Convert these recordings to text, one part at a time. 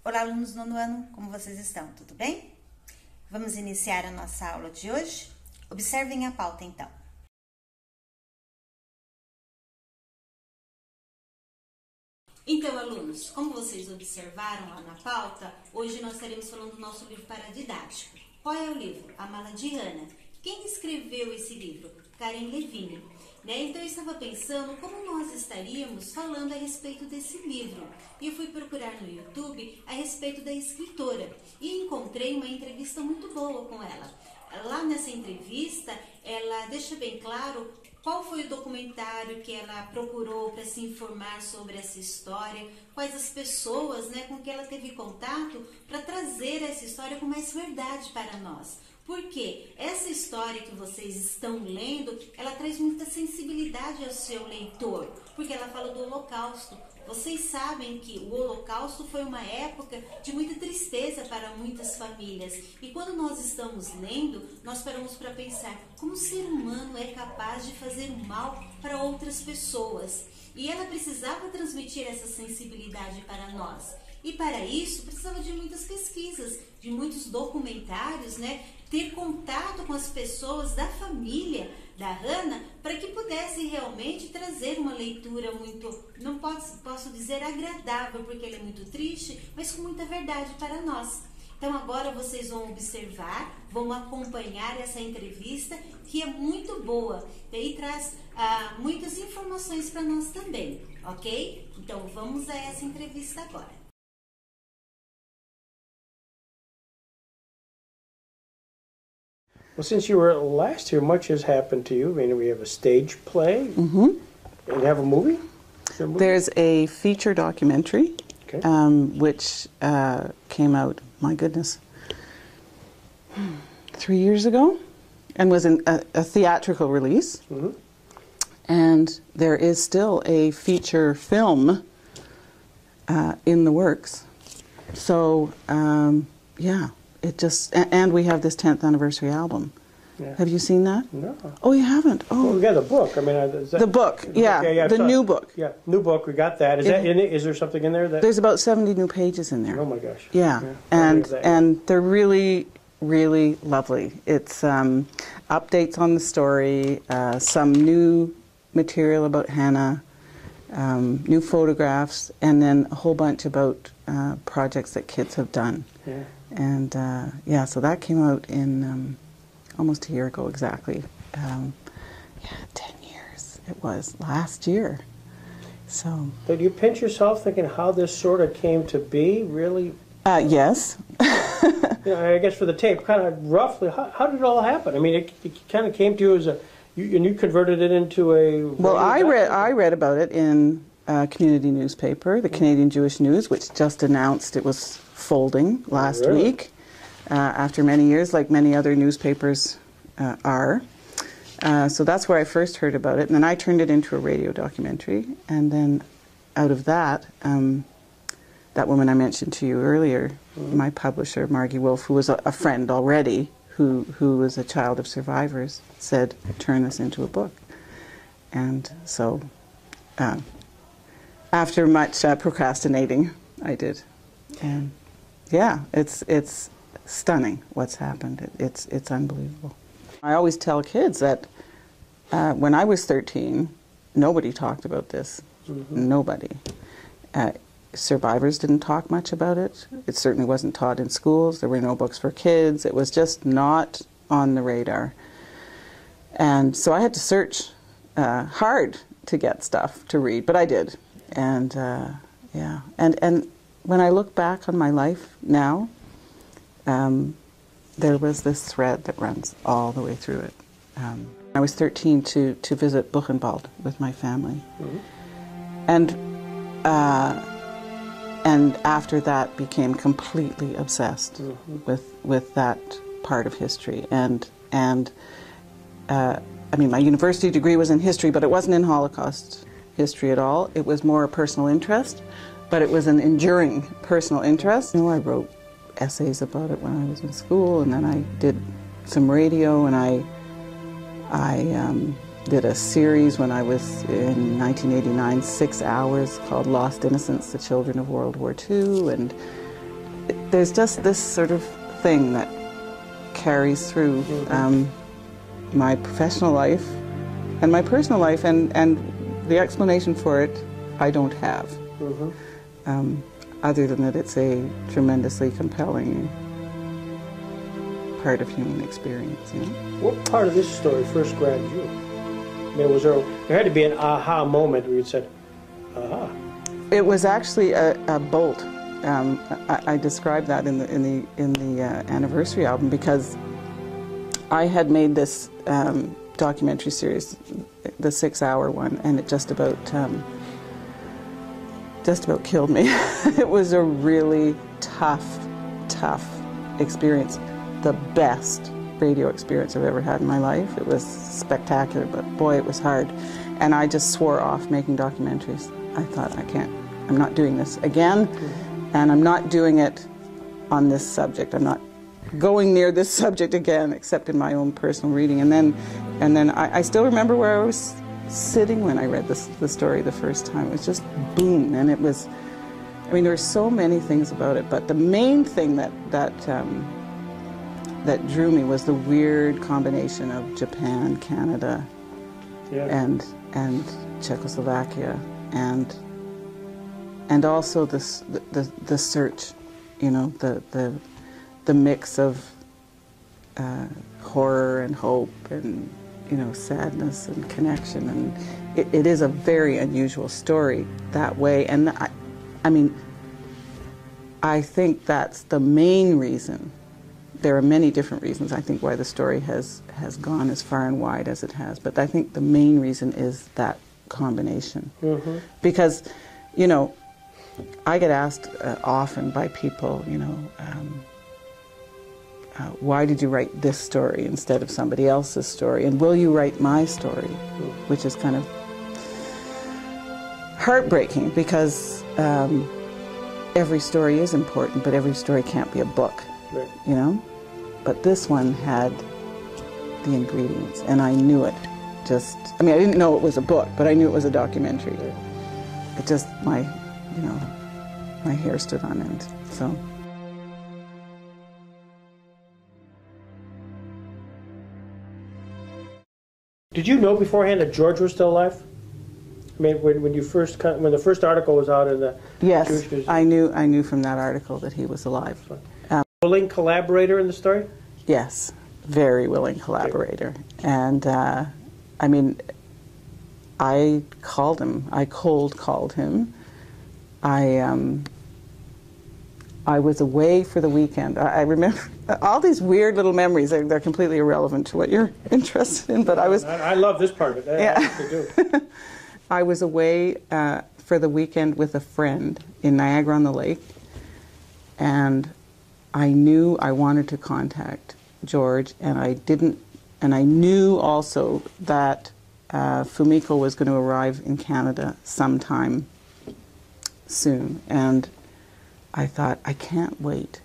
Olá, alunos do 9º ano, como vocês estão? Tudo bem? Vamos iniciar a nossa aula de hoje? Observem a pauta, então. Então, alunos, como vocês observaram lá na pauta, hoje nós estaremos falando do nosso livro paradidático. Qual é o livro? A Mala de Hanna. Quem escreveu esse livro? Karen Levine. Então, eu estava pensando como nós estaríamos falando a respeito desse livro. E eu fui procurar no YouTube a respeito da escritora e encontrei uma entrevista muito boa com ela. Lá nessa entrevista, ela deixa bem claro qual foi o documentário que ela procurou para se informar sobre essa história, quais as pessoas, com que ela teve contato para trazer essa história com mais verdade para nós. Porque essa história que vocês estão lendo, ela traz muita sensibilidade ao seu leitor, porque ela fala do Holocausto. Vocês sabem que o Holocausto foi uma época de muita tristeza para muitas famílias. E quando nós estamos lendo, nós paramos para pensar como o ser humano é capaz de fazer mal para outras pessoas. E ela precisava transmitir essa sensibilidade para nós. E para isso, precisava de muitas pesquisas, de muitos documentários, ter contato com as pessoas da família da Hanna, para que pudesse realmente trazer uma leitura muito, não posso dizer agradável, porque ela é muito triste, mas com muita verdade para nós. Então agora vocês vão observar, vão acompanhar essa entrevista, que é muito boa, e traz muitas informações para nós também, ok? Então vamos a essa entrevista agora. Well, since you were last here, much has happened to you. I mean, we have a stage play, and you have a movie? There's a feature documentary, Okay. Which came out, my goodness, 3 years ago, and was a theatrical release. And there is still a feature film in the works. So, yeah. And we have this 10th anniversary album. Yeah. Have you seen that? No. Oh, you haven't? Oh. Well, we got the book. I mean, the book, yeah. Okay, the new book. Yeah, new book. We got that. Is that in it? Is there something in there? There's about 70 new pages in there. Oh my gosh. Yeah. And they're really, really lovely. It's updates on the story, some new material about Hanna, new photographs, and then a whole bunch about projects that kids have done. Yeah. And yeah, so that came out in almost a year ago exactly. 10 years it was last year. So. Did you pinch yourself thinking how this sort of came to be? Really? Yes. I guess for the tape, kind of roughly, how did it all happen? I mean, it kind of came to you as you converted it into a. Well, I read about it in a community newspaper, the Canadian Jewish News, which just announced it was folding last week after many years, like many other newspapers are. So that's where I first heard about it, and then I turned it into a radio documentary, and then out of that, that woman I mentioned to you earlier, my publisher, Margie Wolf, who was a friend already, who was a child of survivors, said, turn this into a book. And so after much procrastinating, I did. And yeah, it's stunning what's happened. It's unbelievable. I always tell kids that when I was 13, nobody talked about this. Nobody. Survivors didn't talk much about it. It certainly wasn't taught in schools. There were no books for kids. It was just not on the radar. And so I had to search hard to get stuff to read, but I did. And yeah, and when I look back on my life now, there was this thread that runs all the way through it. I was 13 to visit Buchenwald with my family. And after that became completely obsessed with that part of history. And I mean, my university degree was in history, but it wasn't in Holocaust history at all. It was more a personal interest, but it was an enduring personal interest. You know, I wrote essays about it when I was in school, and then I did some radio, and I did a series when I was in 1989, 6 hours, called Lost Innocents, The Children of World War II. And there's just this sort of thing that carries through my professional life and my personal life, and the explanation for it I don't have. Other than that it's a tremendously compelling part of human experience. You know? What part of this story first grabbed you? I mean, there had to be an aha moment where you said, aha. It was actually a bolt. I described that in the anniversary album, because I had made this documentary series, the 6-hour one, and it just about killed me. It was a really tough experience. The best radio experience I've ever had in my life. It was spectacular, but boy, it was hard. And I just swore off making documentaries. I thought, I'm not doing this again, and I'm not doing it on this subject. I'm not going near this subject again, except in my own personal reading. And then I still remember where I was sitting when I read the story the first time. It was just boom, and it was, I mean, there were so many things about it, but the main thing that drew me was the weird combination of Japan, Canada, and Czechoslovakia, and also the search, you know, the mix of horror and hope and, you know, sadness and connection, and it is a very unusual story that way. And I mean, I think that's the main reason. There are many different reasons, I think, why the story has gone as far and wide as it has, but I think the main reason is that combination. Because, you know, I get asked often by people, you know, why did you write this story instead of somebody else's story? And will you write my story? Which is kind of heartbreaking, because every story is important, but every story can't be a book, you know? But this one had the ingredients, and I knew it. I mean, I didn't know it was a book, but I knew it was a documentary. It just, my hair stood on end, so. Did you know beforehand that George was still alive? I mean, when the first article was out in the Yes, Jewish Museum? I knew from that article that he was alive. Willing collaborator in the story? Yes, very willing collaborator. And I mean, I called him. I cold called him. I was away for the weekend. I remember all these weird little memories. They're completely irrelevant to what you're interested in. But I love this part of it. I actually do. I was away for the weekend with a friend in Niagara-on-the-Lake, and I knew I wanted to contact George, and I didn't. And I knew also that Fumiko was going to arrive in Canada sometime soon, and I thought, I can't wait.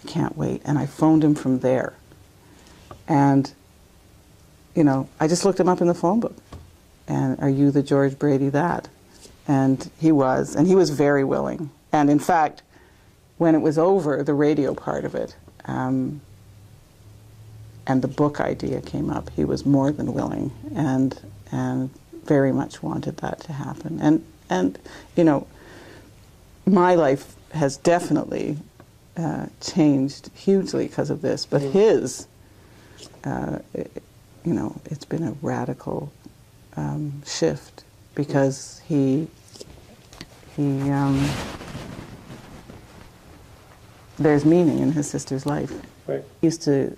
I can't wait. And I phoned him from there. And, you know, I just looked him up in the phone book. And, are you the George Brady that? And he was very willing. And in fact, when it was over, the radio part of it, and the book idea came up, he was more than willing and very much wanted that to happen. And you know, my life has definitely changed hugely because of this, but his, you know, it's been a radical shift, because he there's meaning in his sister's life. Right. He used to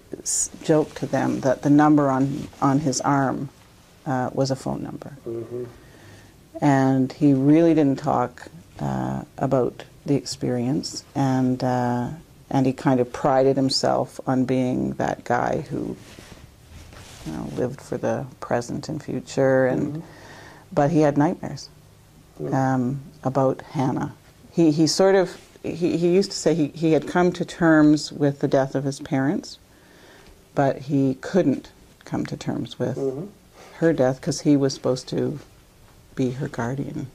joke to them that the number on his arm was a phone number. And he really didn't talk about the experience, and he kind of prided himself on being that guy who, you know, lived for the present and future, and but he had nightmares about Hanna. He used to say he had come to terms with the death of his parents, but he couldn't come to terms with her death because he was supposed to be her guardian.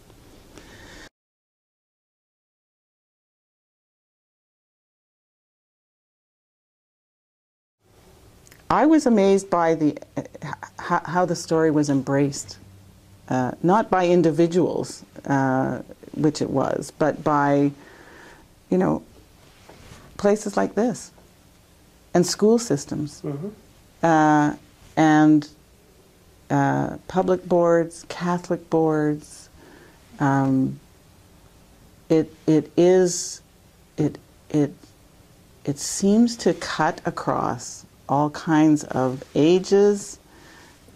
I was amazed by how the story was embraced, not by individuals, which it was, but by, you know, places like this, and school systems, and public boards, Catholic boards. It seems to cut across all kinds of ages,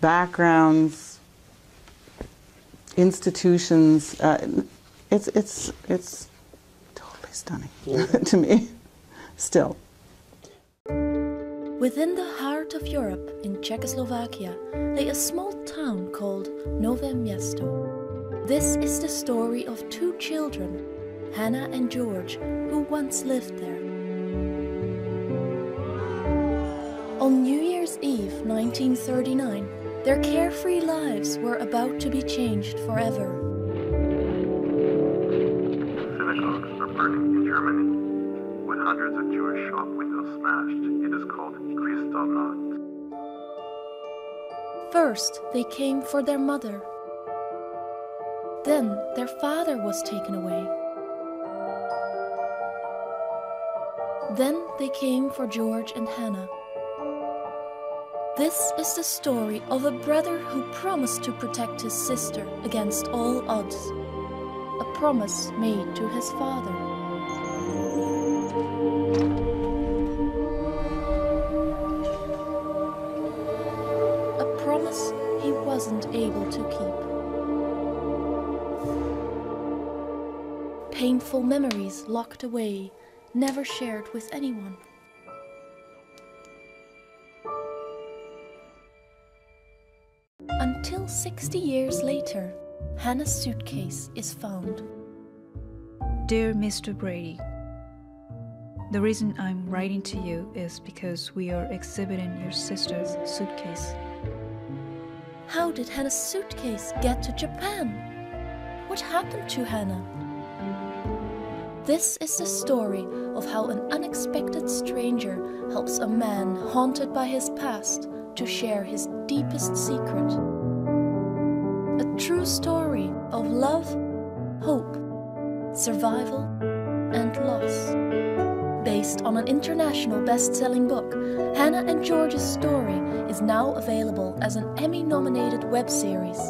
backgrounds, institutions. It's totally stunning to me, still. Within the heart of Europe, in Czechoslovakia, lay a small town called Nové Město. This is the story of two children, Hanna and George, who once lived there. On New Year's Eve 1939, their carefree lives were about to be changed forever. Synagogues are burning in Germany. With hundreds of Jewish shop windows smashed, it is called Kristallnacht. First, they came for their mother. Then, their father was taken away. Then they came for George and Hanna. This is the story of a brother who promised to protect his sister against all odds. A promise made to his father. A promise he wasn't able to keep. Painful memories locked away, never shared with anyone. Until 60 years later, Hanna's suitcase is found. Dear Mr. Brady, the reason I'm writing to you is because we are exhibiting your sister's suitcase. How did Hanna's suitcase get to Japan? What happened to Hanna? This is the story of how an unexpected stranger helps a man haunted by his past to share his deepest secret. A true story of love, hope, survival, and loss. Based on an international best-selling book, Hanna and George's story is now available as an Emmy-nominated web series.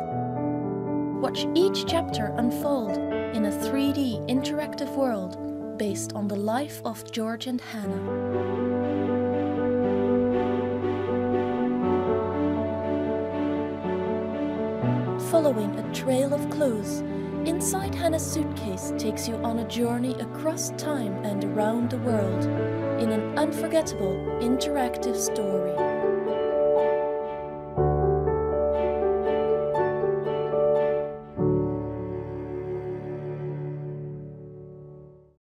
Watch each chapter unfold in a 3D interactive world based on the life of George and Hanna. Following a trail of clues, inside Hanna's suitcase takes you on a journey across time and around the world in an unforgettable interactive story.